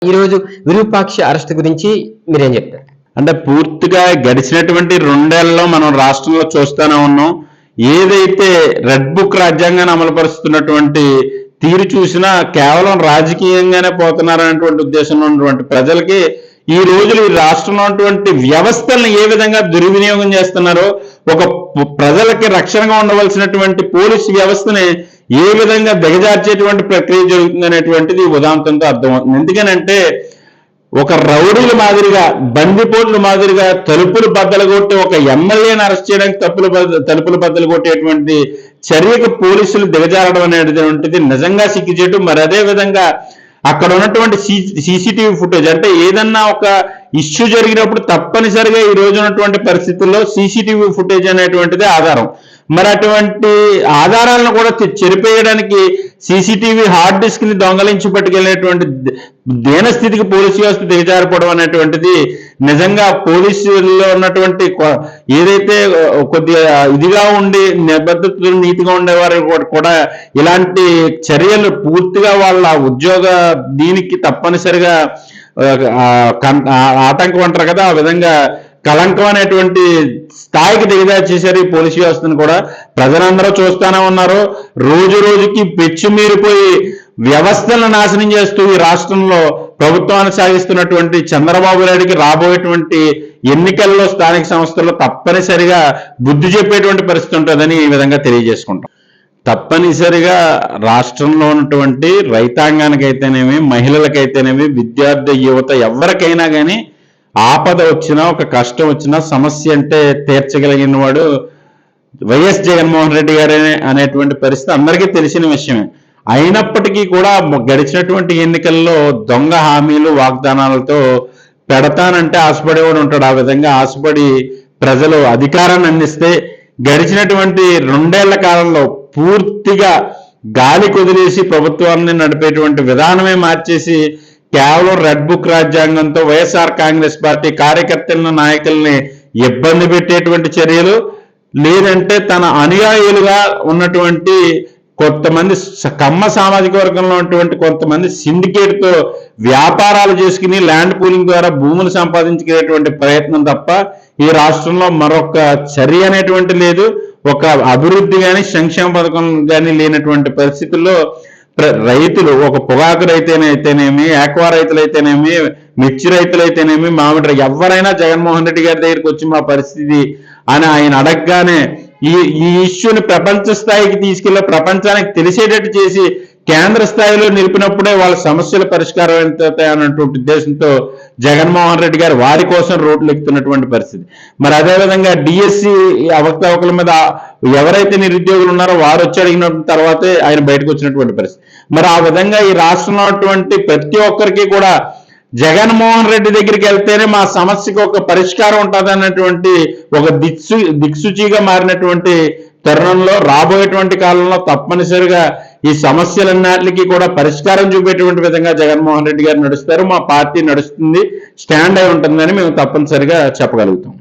ఈరోజు విరూపాక్ష అరెస్ట్ గురించి మీరేం చెప్తారు? అంటే పూర్తిగా గడిచినటువంటి 2 ఏళ్లలో మనం రాష్ట్రంలో చూస్తూనే ఉన్నాం. ఏదైతే రెడ్ బుక్ రాజ్యాంగాన్ని అమలుపరుస్తున్నటువంటి తీరు చూసినా కేవలం రాజకీయంగానే పోతున్నారనేటువంటి ఉద్దేశంలో ఉన్నటువంటి ప్రజలకి ఈ రోజులు ఈ రాష్ట్రంలో ఉన్నటువంటి వ్యవస్థలను ఏ విధంగా దుర్వినియోగం చేస్తున్నారో, ఒక ప్రజలకి రక్షణగా ఉండవలసినటువంటి పోలీసు వ్యవస్థని ఏ విధంగా దిగజార్చేటువంటి ప్రక్రియ జరుగుతుంది అనేటువంటిది ఉదాంతంతో అర్థమవుతుంది. ఎందుకనంటే ఒక రౌడీల మాదిరిగా, బందిపోట్ల మాదిరిగా తలుపులు బద్దలు కొట్టి ఒక ఎమ్మెల్యేని అరెస్ట్ చేయడానికి తలుపులు బద్దలు కొట్టేటువంటి చర్యకు పోలీసులు దిగజారడం అనేటువంటిది నిజంగా సిగ్గుచేటు. మరి అదే విధంగా అక్కడ ఉన్నటువంటి సీసీటీవీ ఫుటేజ్, అంటే ఏదన్నా ఒక ఇష్యూ జరిగినప్పుడు తప్పనిసరిగా ఈ రోజు ఉన్నటువంటి పరిస్థితుల్లో సీసీటీవీ ఫుటేజ్ అనేటువంటిది ఆధారం. మరి అటువంటి ఆధారాలను కూడా చెరిపేయడానికి సీసీటీవీ హార్డ్ డిస్క్ ని దొంగలించి పట్టుకెళ్ళినటువంటి దీనస్థితికి పోలీసు వ్యవస్థ దిగజారిపోవడం అనేటువంటిది నిజంగా పోలీసుల్లో ఉన్నటువంటి ఏదైతే కొద్దిగా ఇదిగా ఉండి నిబద్ధతలు నీతిగా ఉండేవారు కూడా ఇలాంటి చర్యలు పూర్తిగా వాళ్ళ ఉద్యోగ దీనికి తప్పనిసరిగా ఆటంకం అంటారు కదా, ఆ విధంగా కళంకం అనేటువంటి స్థాయికి దిగజార్చేశారు ఈ పోలీసు వ్యవస్థను కూడా. ప్రజలందరూ చూస్తూనే ఉన్నారు. రోజు రోజుకి పెచ్చుమీరిపోయి వ్యవస్థలను నాశనం చేస్తూ ఈ రాష్ట్రంలో ప్రభుత్వాన్ని సాగిస్తున్నటువంటి చంద్రబాబు నాయుడికి రాబోయేటువంటి ఎన్నికల్లో స్థానిక సంస్థల్లో తప్పనిసరిగా బుద్ధి చెప్పేటువంటి పరిస్థితి ఉంటుందని ఈ విధంగా తెలియజేసుకుంటాం. తప్పనిసరిగా రాష్ట్రంలో ఉన్నటువంటి రైతాంగానికైతేనేమి, మహిళలకైతేనేమి, విద్యార్థి యువత ఎవరికైనా కానీ ఆపద వచ్చినా, ఒక కష్టం వచ్చినా, సమస్య అంటే తీర్చగలిగిన వాడు వైఎస్ జగన్మోహన్ రెడ్డి గారే అనేటువంటి పరిస్థితి అందరికీ తెలిసిన విషయమే. అయినప్పటికీ కూడా గడిచినటువంటి ఎన్నికల్లో దొంగ హామీలు, వాగ్దానాలతో పెడతానంటే ఆశపడేవాడు ఉంటాడు. ఆ విధంగా ఆశపడి ప్రజలు అధికారాన్ని అందిస్తే గడిచినటువంటి 2 ఏళ్ల కాలంలో పూర్తిగా గాలి కొదిలేసి ప్రభుత్వాన్ని నడిపేటువంటి విధానమే మార్చేసి కేవలం రెడ్ బుక్ రాజ్యాంగంతో వైఎస్ఆర్ కాంగ్రెస్ పార్టీ కార్యకర్తలను, నాయకుల్ని ఇబ్బంది పెట్టేటువంటి చర్యలు, లేదంటే తన అనుయాయులుగా ఉన్నటువంటి కొంతమంది కమ్మ సామాజిక వర్గంలో ఉన్నటువంటి కొంతమంది సిండికేట్తో వ్యాపారాలు చేసుకుని ల్యాండ్ పూలింగ్ ద్వారా భూములు సంపాదించుకునేటువంటి ప్రయత్నం తప్ప ఈ రాష్ట్రంలో మరొక చర్య అనేటువంటి లేదు. ఒక అభివృద్ధి కానీ, సంక్షేమ పథకం కానీ లేనటువంటి పరిస్థితుల్లో రైతులు, ఒక పొగాకు రైతులైతేనేమి, ఆక్వా రైతులైతేనేమి, మిర్చి రైతులైతేనేమి, మామిడి ఎవరైనా జగన్మోహన్ రెడ్డి గారి దగ్గరికి వచ్చి మా పరిస్థితి అని ఆయన అడగగానే ఈ ఇష్యూని ప్రపంచ స్థాయికి తీసుకెళ్లి ప్రపంచానికి తెలిసేటట్టు చేసి కేంద్ర స్థాయిలో నిలిపినప్పుడే వాళ్ళ సమస్యల పరిష్కారం అన్నటువంటి ఉద్దేశంతో జగన్మోహన్ రెడ్డి గారు వారి కోసం రోడ్లు ఎక్కుతున్నటువంటి పరిస్థితి. మరి అదేవిధంగా డిఎస్సి అవకతవకల మీద ఎవరైతే నిరుద్యోగులు ఉన్నారో వారు వచ్చి అడిగిన తర్వాతే ఆయన బయటకు వచ్చినటువంటి పరిస్థితి. మరి ఆ విధంగా ఈ రాష్ట్రంలో ఉన్నటువంటి ప్రతి ఒక్కరికి కూడా జగన్మోహన్ రెడ్డి దగ్గరికి వెళ్తేనే మా సమస్యకు ఒక పరిష్కారం ఉంటుంది అన్నటువంటి ఒక దిక్సూచిగా మారినటువంటి తరుణంలో రాబోయేటువంటి కాలంలో తప్పనిసరిగా ఈ సమస్యలన్నిటికీ కూడా పరిష్కారం చూపేటువంటి విధంగా జగన్మోహన్ రెడ్డి గారు నడుస్తారు. మా పార్టీ నడుస్తుంది, స్టాండ్ అయి ఉంటుందని మేము తప్పనిసరిగా చెప్పగలుగుతాం.